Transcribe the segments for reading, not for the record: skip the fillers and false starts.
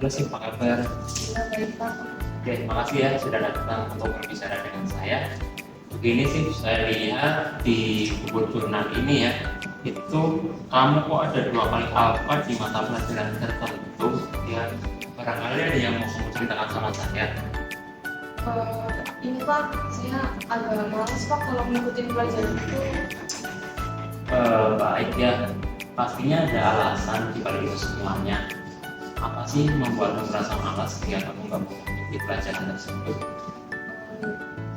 Halo sih, apa kabar? Ya, baik Pak. Ya, terima kasih ya sudah datang untuk berbicara dengan saya. Begini sih, saya lihat di buku jurnal ini ya, itu kamu kok ada 2 kali alfa di mata pelajaran tertentu ya. Barangkali ada yang mau kamu ceritakan sama saya. Ini Pak, saya agak malas Pak kalau ngikutin pelajaran itu. Baik ya, pastinya ada alasan di balik itu semuanya. Apa sih yang membuatmu merasa malas ketika kamu nggak mau mengikuti pelajaran tersebut?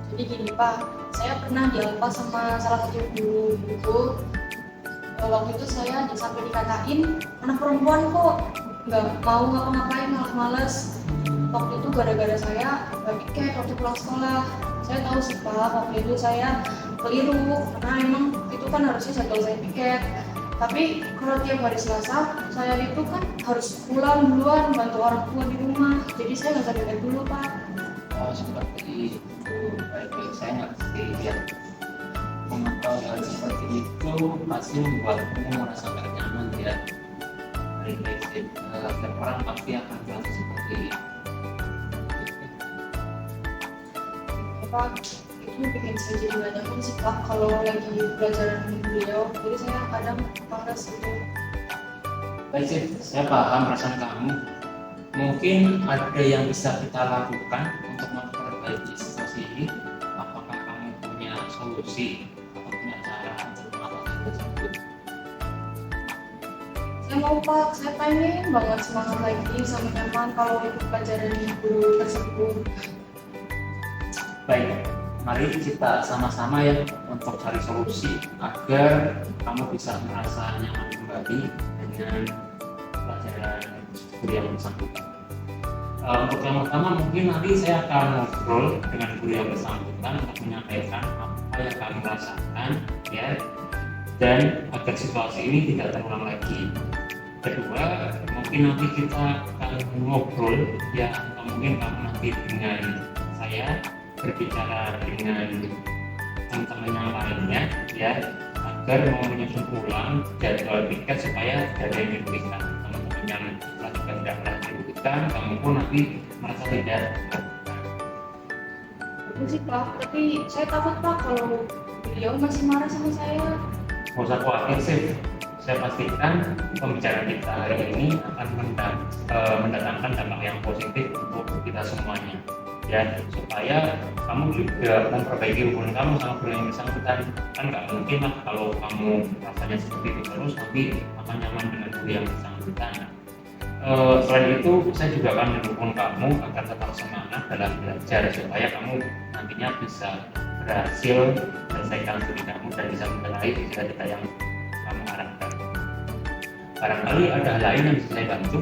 Jadi gini Pak, saya pernah dialpa sama salah satu guru itu. Waktu itu saya sampai dikatain anak perempuan kok nggak mau ngapa-ngapain, malah males. Waktu itu gara-gara saya nggak piket waktu pulang sekolah. Saya tahu sih Pak, waktu itu saya keliru karena emang itu kan harusnya jadwal saya piket. Tapi kalau tiap hari Selasa, saya itu kan harus pulang duluan bantu orang tua di rumah. Jadi saya nggak sadar dulu Pak. Oh, seperti itu. Baik-baik, saya ngerti ya. Mengetahui hal seperti itu pasti membuatmu merasa gak nyaman ya. Baik-baik sih, setiap orang pasti akan merasa seperti itu. Ya, Pak, itu bikin saya jadi gak nyaman sih Pak kalau lagi belajar dengan beliau. Jadi saya kadang males gitu. Baik sih, saya paham perasaan kamu. Mungkin ada yang bisa kita lakukan untuk memperbaiki situasi ini. Apakah kamu punya solusi atau punya cara untuk mengatasi tersebut? Saya mau Pak, saya pengen banget semangat lagi sama teman kalau ikut pelajaran guru tersebut. Baik, mari kita sama-sama ya untuk cari solusi agar kamu bisa merasa nyaman kembali dengan pelajaran guru yang bersangkutan. Untuk yang pertama mungkin nanti saya akan ngobrol dengan guru yang bersangkutan untuk menyampaikan apa yang kami rasakan ya, dan agar situasi ini tidak terulang lagi. Kedua, mungkin nanti kita akan ngobrol ya, atau mungkin kamu nanti dengan saya berbicara dengan teman-teman yang lainnya ya, agar mau menyusun ulang jadwal piket supaya tidak ada yang dirugikan. Teman-teman yang melakukan tidak pernah dirugikan, kamu pun nanti merasa tidak dirugikan. Itu sih Pak, tapi saya takut Pak kalau beliau masih marah sama saya. Nggak usah khawatir sih, saya pastikan pembicaraan kita hari ini akan mendatangkan dampak yang positif untuk kita semuanya ya, supaya kamu juga memperbaiki hubungan kamu sama guru yang bersangkutan. Kan nggak mungkin lah kalau kamu rasanya seperti itu terus nanti akan nyaman dengan guru yang bersangkutan. Selain itu saya juga akan mendukung kamu agar tetap semangat dalam belajar supaya kamu nantinya bisa berhasil menyelesaikan studi kamu dan bisa meraih cita-cita yang kamu harapkan. Barangkali ada hal lain yang bisa saya bantu.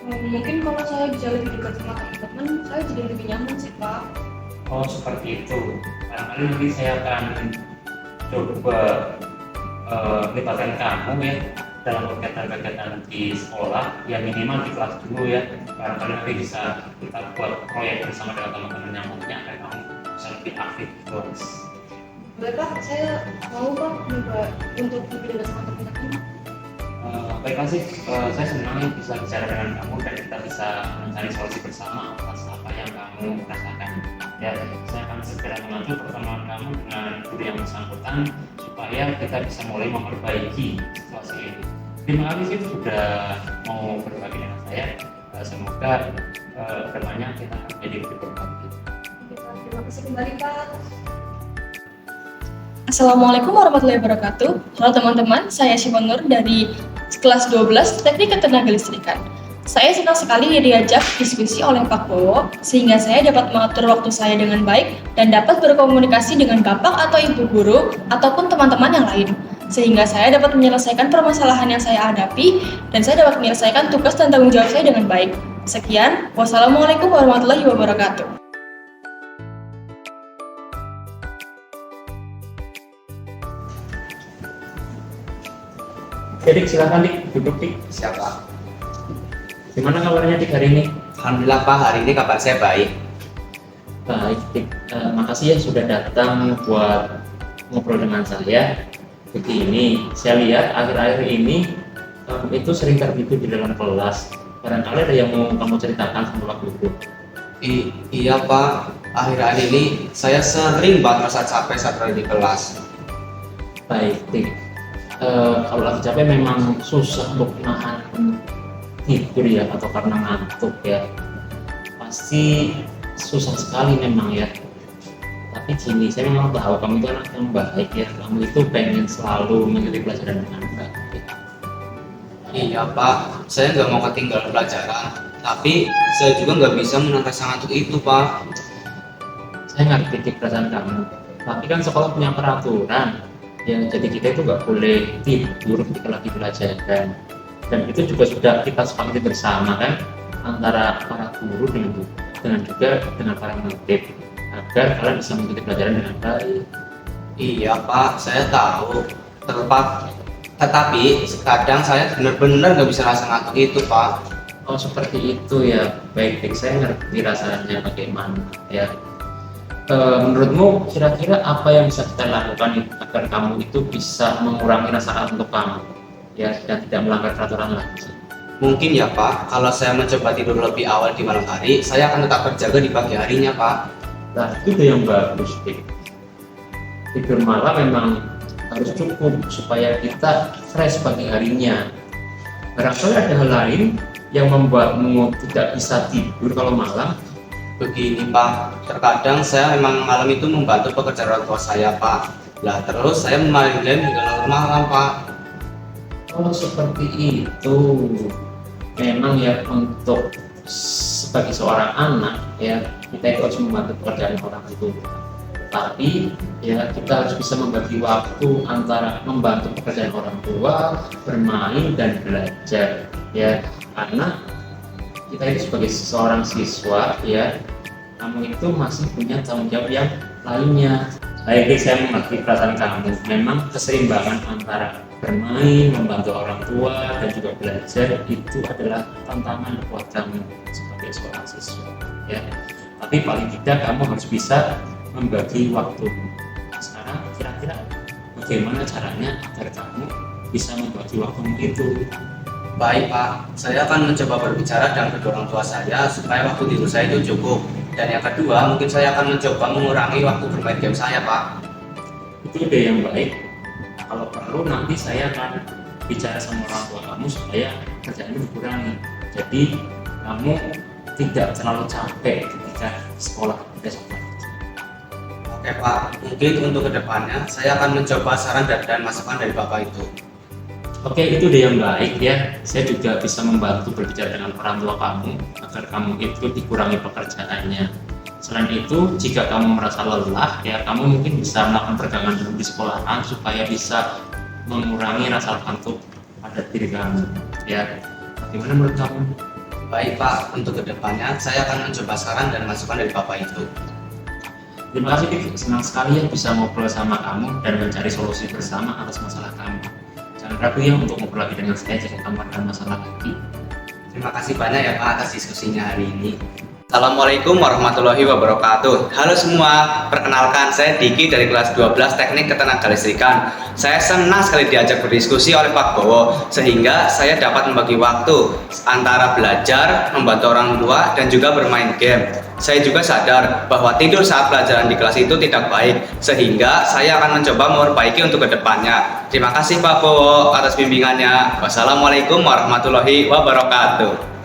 Mungkin kalau saya bisa lebih dekat sama teman-teman, saya jadi lebih nyaman sih Pak. Oh, seperti itu. Barangkali nanti saya akan coba libatkan kamu ya dalam kegiatan-kegiatan di sekolah, ya minimal di kelas dulu ya. Barangkali nanti bisa kita buat proyek bersama dengan teman-teman yang lainnya agar kamu bisa lebih aktif terus. Boleh Pak, saya mau Pak coba untuk lebih dekat sama teman-teman. Baiklah sih, saya senang bisa bicara dengan kamu dan kita bisa mencari solusi bersama atas apa yang kamu rasakan. Ya, saya akan segera mengatur pertemuan kamu dengan guru yang bersangkutan supaya kita bisa mulai memperbaiki situasi ini. Terima kasih sih sudah mau berbagi dengan saya. Semoga kedepannya kita akan menjadi lebih berbagi. Terima kasih kembali Pak. Assalamualaikum warahmatullahi wabarakatuh. Halo teman-teman, saya Simon Nur dari kelas 12 Teknik Ketenagalistrikan. Saya senang sekali diajak diskusi oleh Pak Bowo, sehingga saya dapat mengatur waktu saya dengan baik dan dapat berkomunikasi dengan Bapak atau Ibu Guru ataupun teman-teman yang lain. Sehingga saya dapat menyelesaikan permasalahan yang saya hadapi dan saya dapat menyelesaikan tugas dan tanggung jawab saya dengan baik. Sekian, wassalamualaikum warahmatullahi wabarakatuh. Jadi silakan Dik, duduk Dik. Siapa? Gimana kabarnya Dik hari ini? Alhamdulillah Pak, hari ini kabar saya baik. Baik, Dik. Makasih ya sudah datang buat ngobrol dengan saya. Begini, saya lihat akhir-akhir ini itu sering tertidur di dalam kelas. Barangkali ada yang mau kamu ceritakan sama Pak Guru. Iya Pak, akhir-akhir ini saya sering banget merasa capek saat berada di kelas. Baik, Tik. Kalau lagi capek memang susah untuk nahan tidur ya, atau karena ngantuk ya. Pasti susah sekali memang ya. Tapi gini, saya memang tahu kamu itu anak yang baik ya. Kamu itu pengen selalu mengikuti pelajaran dengan baik. Iya Pak, saya nggak mau ketinggalan pelajaran, tapi saya juga nggak bisa menangkap ngantuk itu Pak. Saya ngerti perasaan kamu, tapi kan sekolah punya peraturan ya, jadi kita itu nggak boleh tidur ketika lagi pelajaran, dan itu juga sudah kita sepakati bersama kan, antara para guru dengan juga dengan para murid, agar kalian bisa mengikuti pelajaran dengan baik. Iya Pak, saya tahu. Tetapi kadang saya benar-benar nggak bisa rasa ngantuk itu Pak. Oh seperti itu ya, baik, saya ngerti rasanya bagaimana ya. Menurutmu kira-kira apa yang bisa kita lakukan agar kamu itu bisa mengurangi rasa ngantuk kamu ya, dan tidak melanggar peraturan lagi? Mungkin ya Pak, kalau saya mencoba tidur lebih awal di malam hari, saya akan tetap terjaga di pagi harinya Pak. Nah itu yang bagus, Dik. Tidur malam memang harus cukup supaya kita fresh pagi harinya. Barangkali ada hal lain yang membuatmu tidak bisa tidur kalau malam. Begini Pak, terkadang saya memang malam itu membantu pekerjaan orang tua saya Pak. Lah terus saya main game hingga larut malam Pak. Oh seperti itu. Memang ya, untuk sebagai seorang anak ya, kita itu harus membantu pekerjaan orang tua. Tapi ya kita harus bisa membagi waktu antara membantu pekerjaan orang tua, bermain dan belajar ya, karena kita itu sebagai seorang siswa ya, kamu itu masih punya tanggung jawab yang lainnya. Baik, saya mengerti perasaan kamu. Memang keseimbangan antara bermain, membantu orang tua dan juga belajar itu adalah tantangan buat kamu sebagai seorang siswa ya. Tapi paling tidak kamu harus bisa membagi waktu. Sekarang kira-kira bagaimana caranya agar kamu bisa membagi waktumu itu? Baik Pak, saya akan mencoba berbicara dengan kedua orang tua saya supaya waktu tidur saya itu cukup. Dan yang kedua, mungkin saya akan mencoba mengurangi waktu bermain game saya Pak. Itu ide yang baik. Nah, kalau perlu nanti saya akan bicara sama orang tua kamu supaya kerjaan itu dikurangi. Jadi kamu tidak terlalu capek ketika sekolah besok pagi. Oke Pak, mungkin untuk kedepannya saya akan mencoba saran dan masukan dari Bapak itu. Oke, itu ide yang baik ya. Saya juga bisa membantu berbicara dengan orang tua kamu agar kamu itu dikurangi pekerjaannya. Selain itu, jika kamu merasa lelah ya, kamu mungkin bisa melakukan peregangan dulu di sekolahan supaya bisa mengurangi rasa kantuk pada diri kamu ya. Bagaimana menurut kamu? Baik Pak, untuk kedepannya saya akan mencoba saran dan masukan dari Bapak itu. Terima kasih, Dik. Senang sekali ya bisa ngobrol sama kamu dan mencari solusi bersama atas masalah kamu. Jangan ragu ya untuk ngobrol lagi dengan saya jika kamu ada masalah lagi. Terima kasih banyak ya Pak atas diskusinya hari ini. Assalamualaikum warahmatullahi wabarakatuh. Halo semua, perkenalkan saya Diki dari kelas 12 Teknik Ketenagalistrikan. Saya senang sekali diajak berdiskusi oleh Pak Bowo, sehingga saya dapat membagi waktu antara belajar, membantu orang tua, dan juga bermain game. Saya juga sadar bahwa tidur saat pelajaran di kelas itu tidak baik, sehingga saya akan mencoba memperbaiki untuk kedepannya. Terima kasih Pak Bowo atas bimbingannya. Wassalamualaikum warahmatullahi wabarakatuh.